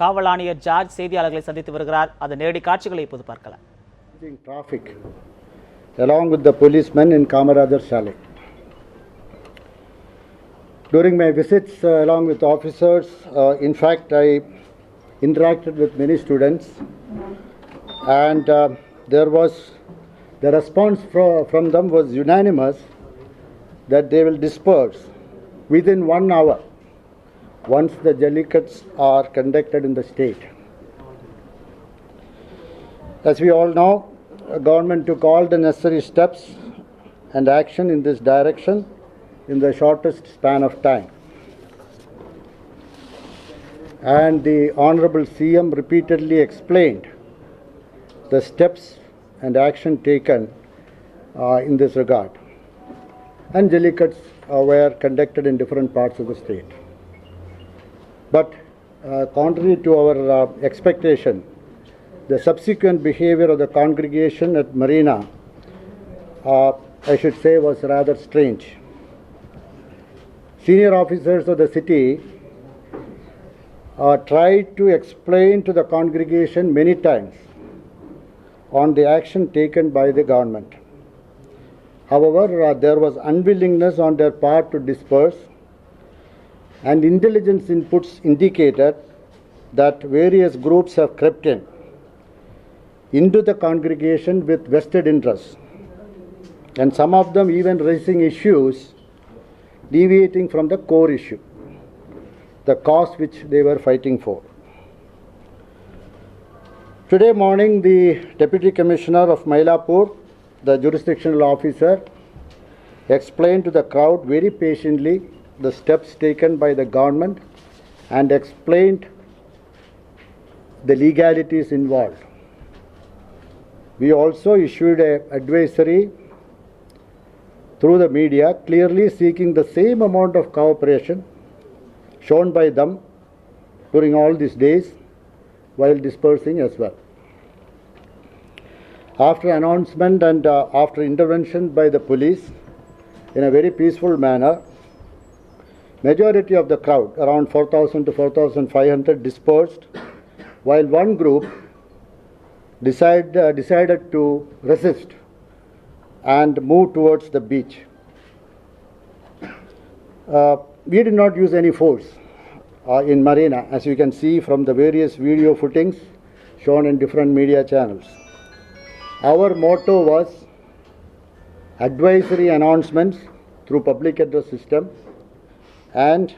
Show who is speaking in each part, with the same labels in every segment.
Speaker 1: காவல் ஆணையர் ஜார்ஜ் செய்தியாளர்களை சந்தித்து வருகிறார். அந்த நேரடி காட்சிகளை இப்போது பார்க்கலாம்.
Speaker 2: Traffic along with the policemen in Kamarajar Chalet. During my visits along with officers, in fact I interacted with many students, and the response from them was unanimous that they will disperse within 1 hour once the Jallikatts are conducted in the state. As we all know, the government took all the necessary steps and action in this direction in the shortest span of time. And the Honorable CM repeatedly explained the steps and action taken in this regard. And Jallikatts were conducted in different parts of the state. But contrary to our expectation, the subsequent behavior of the congregation at Marina, I should say, was rather strange. Senior officers of the city tried to explain to the congregation many times on the action taken by the government. However, there was unwillingness on their part to disperse, and intelligence inputs indicated that various groups have crept into the congregation with vested interests, and some of them even raising issues deviating from the core issue, the cause which they were fighting for. Today morning, the Deputy Commissioner of Mylapore, the jurisdictional officer, explained to the crowd very patiently the steps taken by the government and explained the legalities involved. We also issued an advisory through the media clearly seeking the same amount of cooperation shown by them during all these days while dispersing as well. After announcement and after intervention by the police in a very peaceful manner, majority of the crowd, around 4,000 to 4,500, dispersed, while one group decided to resist and move towards the beach. We did not use any force in Marina, as you can see from the various video footings shown in different media channels. Our motto was advisory announcements through public address system and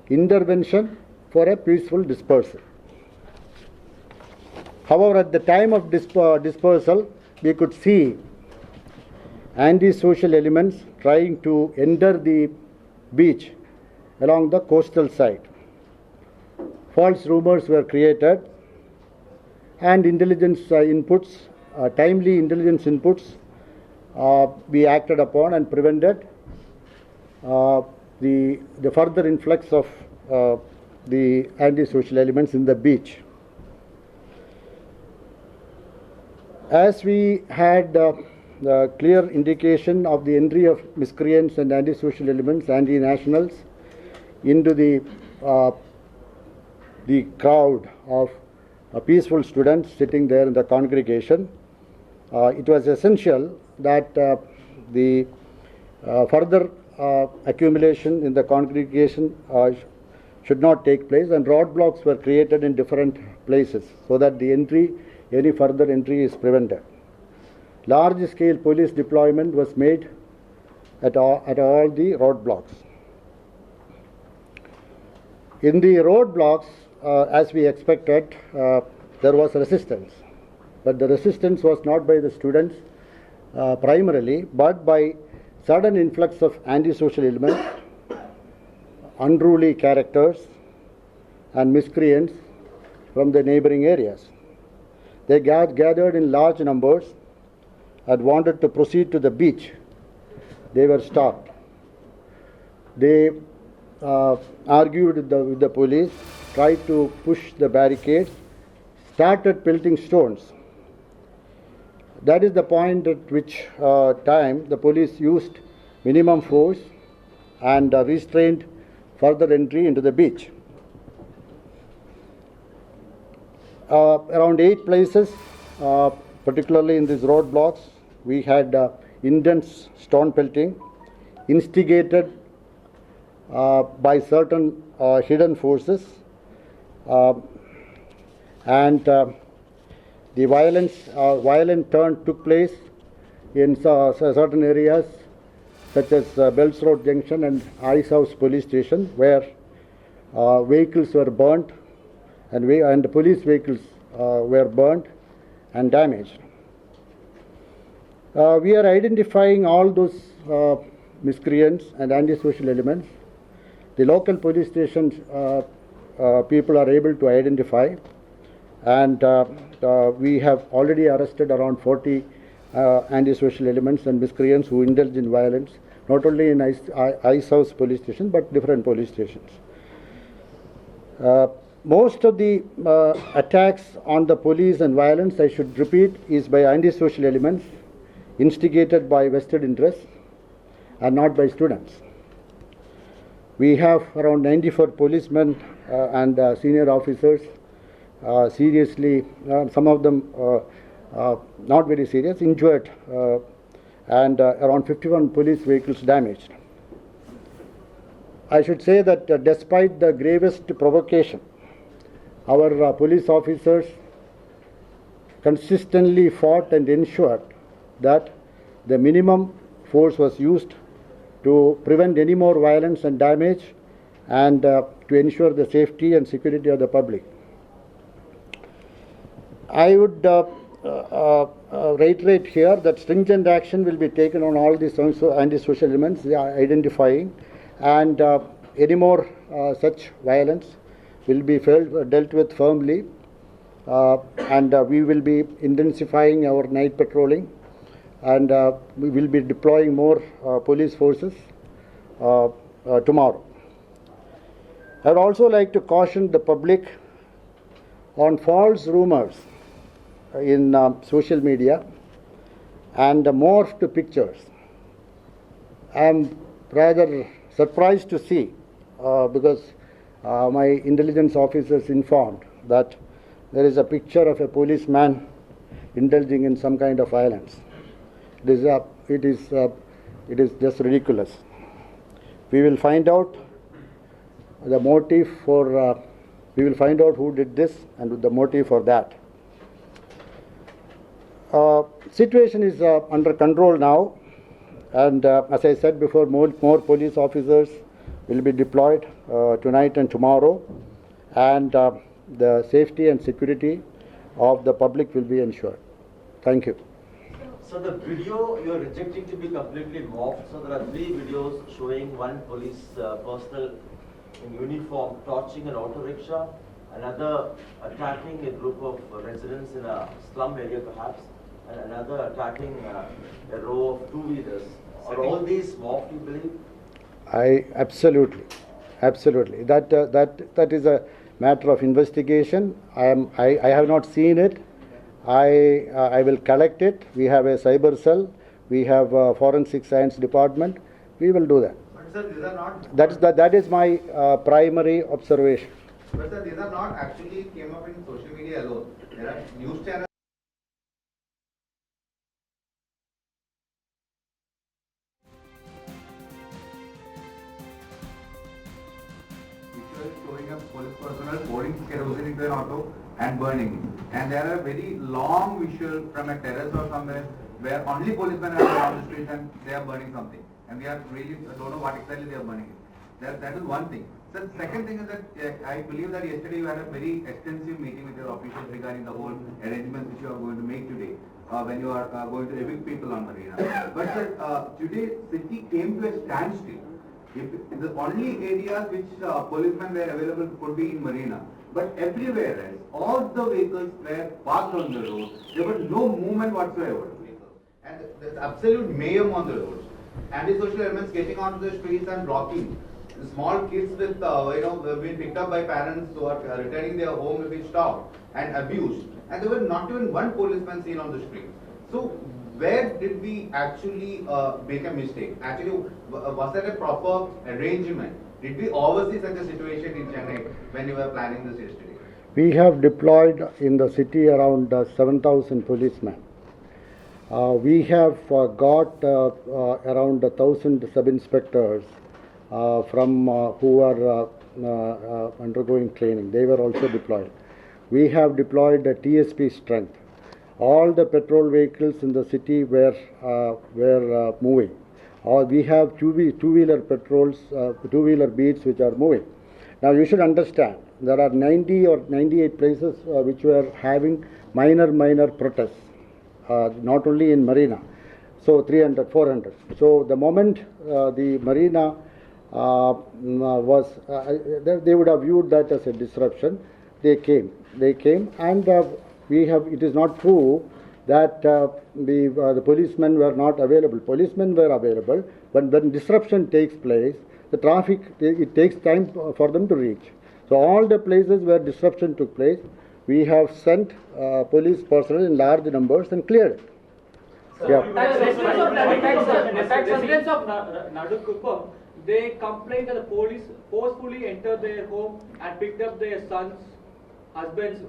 Speaker 2: intervention for a peaceful dispersal. However, at the time of dispersal, we could see anti-social elements trying to enter the beach along the coastal side. False rumors were created, and intelligence inputs, timely intelligence inputs, we acted upon and prevented the further influx of the anti-social elements in the beach. As we had the clear indication of the entry of miscreants and anti-social elements, anti-nationals, into the crowd of peaceful students sitting there in the congregation, it was essential that the further accumulation in the congregation should not take place, and roadblocks were created in different places so that any further entry is prevented. Large-scale police deployment was made at all the roadblocks. In the roadblocks, as we expected, there was resistance, but the resistance was not by the students primarily, but by sudden influx of anti-social elements, unruly characters, and miscreants from the neighboring areas. They gathered in large numbers and wanted to proceed to the beach. They were stopped. They argued with the police, tried to push the barricades, started pelting stones. That is the point at which time the police used minimum force and restrained further entry into the beach. Around 8 places, particularly in these roadblocks, we had intense stone pelting instigated by certain hidden forces, and the violent turn took place in certain areas such as Bells Road Junction and Ice House Police Station, where vehicles were burnt and police vehicles were burnt and damaged. We are identifying all those miscreants and antisocial elements. The local police stations people are able to identify, and we have already arrested around 40 antisocial elements and miscreants who indulge in violence, not only in Ice House Police Station but different police stations. Most of the attacks on the police and violence, I should repeat, is by antisocial elements instigated by vested interests and not by students. We have around 94 policemen and senior officers seriously, some of them not very serious, injured, and around 51 police vehicles damaged. I should say that despite the gravest provocation, our police officers consistently fought and ensured that the minimum force was used to prevent any more violence and damage, and to ensure the safety and security of the public. I would reiterate here that stringent action will be taken on all these antisocial elements they are identifying, and any more such violence will be dealt with firmly, and we will be intensifying our night patrolling, and we will be deploying more police forces tomorrow. I would also like to caution the public on false rumors in social media and morphed pictures. I am rather surprised to see, because my intelligence officers informed that there is a picture of a policeman indulging in some kind of violence. It is just ridiculous. We will find out the motive for. We will find out who did this and the motive for that. Situation is under control now, and as I said before, more police officers will be deployed tonight and tomorrow, and the safety and security of the public will be ensured. Thank you.
Speaker 3: So the video you are rejecting to be completely morphed. So there are 3 videos showing one police personnel in uniform torching an auto rickshaw, another attacking a group of residents in a slum area perhaps, and another attacking a row of 2-wheelers. Are all these morphed, you believe? Absolutely.
Speaker 2: That is a matter of investigation. I have not seen it. I will collect it. We have a cyber cell. We have a forensic science department. We will do that.
Speaker 4: But sir, these are not.
Speaker 2: That is my primary observation.
Speaker 4: But sir, these are not actually came up in social media alone. There are news channels. Showing up police personnel pouring kerosene into an auto and burning it. And there are very long visual from a terrace or somewhere where only policemen are on the street and they are burning something. And we are really don't know what exactly they are burning it. That is one thing. So the second thing is that I believe that yesterday you had a very extensive meeting with your officials regarding the whole arrangements which you are going to make today when you are going to evict people on Marina. But sir, today city came to a standstill. If the only areas which policemen were available could be in Marina, but everywhere else, all the vehicles were parked on the road. There was no movement whatsoever. And there's absolute mayhem on the roads. Antisocial elements getting onto the streets and blocking. The small kids with, being picked up by parents who are returning their home if it's stopped and abused. And there were not even one policeman seen on the street. So where did we actually make a mistake? Actually, was that a proper arrangement? Did we oversee such a situation in Chennai when you were planning this yesterday?
Speaker 2: We have deployed in the city around 7,000 policemen. We have got around 1,000 sub-inspectors from who are undergoing training. They were also deployed. We have deployed a TSP strength. All the petrol vehicles in the city were moving. We have two-wheeler patrols, two-wheeler beats which are moving. Now you should understand, there are 90 or 98 places which were having minor protests, not only in Marina. So 300, 400. So the moment the Marina was, they would have viewed that as a disruption. They came, and we have. It is not true that the policemen were not available. Policemen were available, but when disruption takes place, the traffic, it takes time for them to reach. So all the places where disruption took place, we have sent police personnel in large numbers and cleared it.
Speaker 5: Residents of Nadukuppam, they complained that the police forcefully entered their home and picked up their sons, husbands,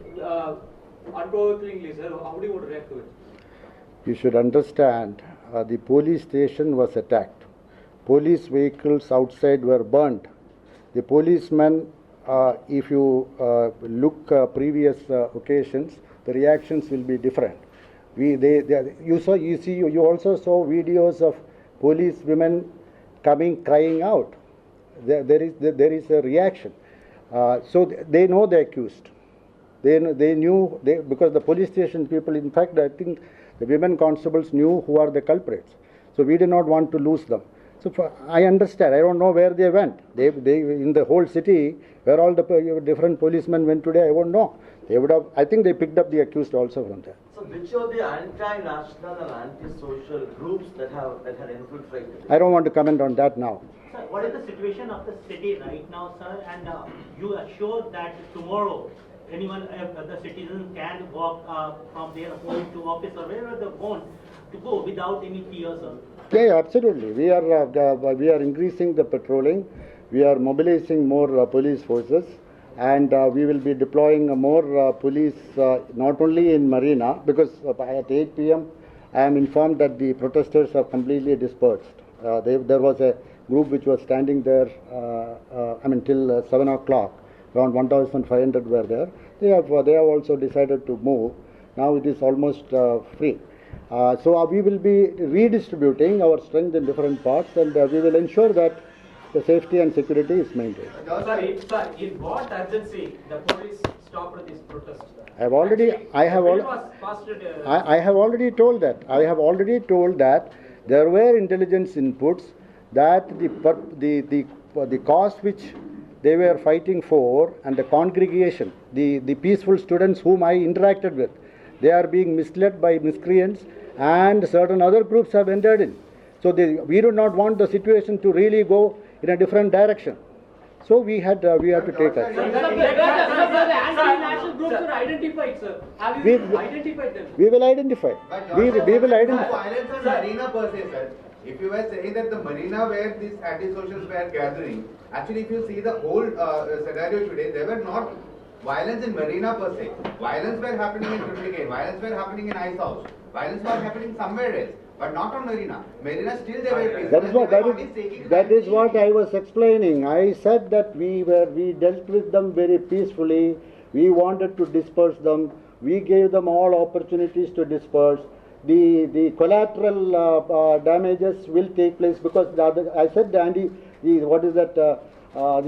Speaker 5: unprovokingly. Sir, how do you want to react to it?
Speaker 2: You should understand, the police station was attacked. Police vehicles outside were burnt. The policemen, if you look previous occasions, the reactions will be different. You also saw videos of police women coming crying out. There is a reaction. So they know the accused. They knew because the police station people, in fact, I think the women constables knew who are the culprits. So we did not want to lose them. So I understand. I don't know where they went. They in the whole city, where all the different policemen went today, I won't know. They would have. I think they picked up the accused also from there.
Speaker 3: So which are the anti-national and anti-social groups that had infiltrated?
Speaker 2: I don't want to comment on that now.
Speaker 6: Sir, what is the situation of the city right now, sir? And you assure that tomorrow, anyone, the citizen can walk from their home to office or wherever they want to go without any fear, sir?
Speaker 2: Yeah, absolutely. We are increasing the patrolling. We are mobilizing more police forces, and we will be deploying more police not only in Marina, because at 8 p.m. I am informed that the protesters are completely dispersed. There was a group which was standing there, till 7 o'clock. Around 1,500 were there. They have also decided to move. Now it is almost free. So we will be redistributing our strength in different parts, and we will ensure that the safety and security is maintained.
Speaker 5: Sir, in what urgency the police stopped this protest?
Speaker 2: I have already told that. I have already told that there were intelligence inputs that the cause which they were fighting for and the congregation, the peaceful students whom I interacted with, they are being misled by miscreants, and certain other groups have entered in. So we do not want the situation to really go in a different direction. So we have to take action.
Speaker 5: The anti-national groups are identified, sir. Have you identified them?
Speaker 2: We will identify. We will identify.
Speaker 4: Violence on Marina per se, sir. If you were saying that the Marina where these anti-socials were gathering, actually if you see the whole scenario today, there were not violence in Marina per se. Violence were happening in Triplicate, violence were happening in Ice House, violence was happening somewhere else, but not on Marina. Marina still they were peaceful.
Speaker 2: That is what I was explaining. I said that we dealt with them very peacefully. We wanted to disperse them. We gave them all opportunities to disperse. The collateral damages will take place because I said the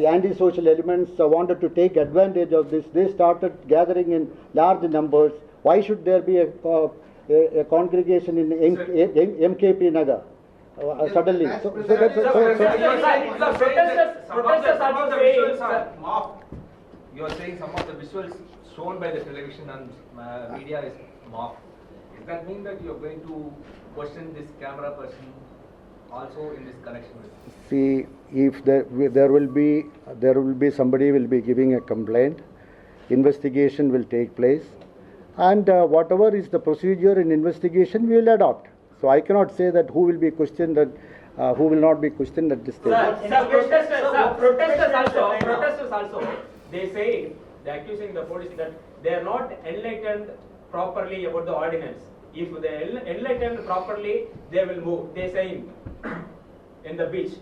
Speaker 2: anti-social elements wanted to take advantage of this. They started gathering in large numbers. Why should there be a congregation in MKP Nagar suddenly?
Speaker 5: Protesters also saying, sir.
Speaker 7: You are saying some of the visuals shown by the television and media is mocked. Does that mean that you are going to question this camera person also in this connection?
Speaker 2: See, if there will be somebody will be giving a complaint, investigation will take place, and whatever is the procedure in investigation, we will adopt. So I cannot say that who will be questioned and who will not be questioned at this stage.
Speaker 5: Protesters also, they say
Speaker 8: They are accusing the police that they are not enlightened properly about the ordinance. If they are enlightened properly, they will move. They saying in the beach.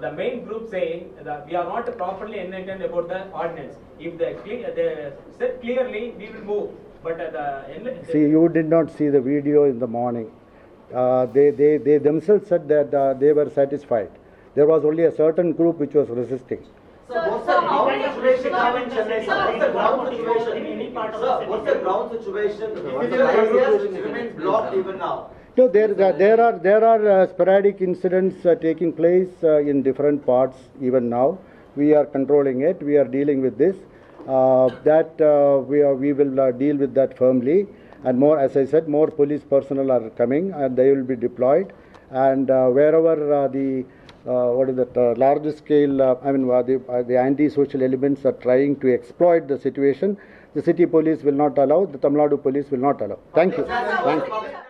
Speaker 8: The main group saying that we are not properly enlightened about the ordinance. If they said clearly, we will move. But
Speaker 2: See, you did not see the video in the morning. They themselves said that they were satisfied. There was only a certain group which was resisting.
Speaker 3: Sir, what's the ground situation now in Chennai? Sir, what's the ground situation?
Speaker 6: In any part of
Speaker 3: Sir,
Speaker 6: the city.
Speaker 3: what's the ground situation? The areas which remain blocked even now.
Speaker 2: No, there are sporadic incidents taking place in different parts even now. We are controlling it. We are dealing with this. We will deal with that firmly. And more, as I said, more police personnel are coming and they will be deployed. And wherever large scale, the anti-social elements are trying to exploit the situation, the city police will not allow, the Tamil Nadu police will not allow. Thank you. Thank you.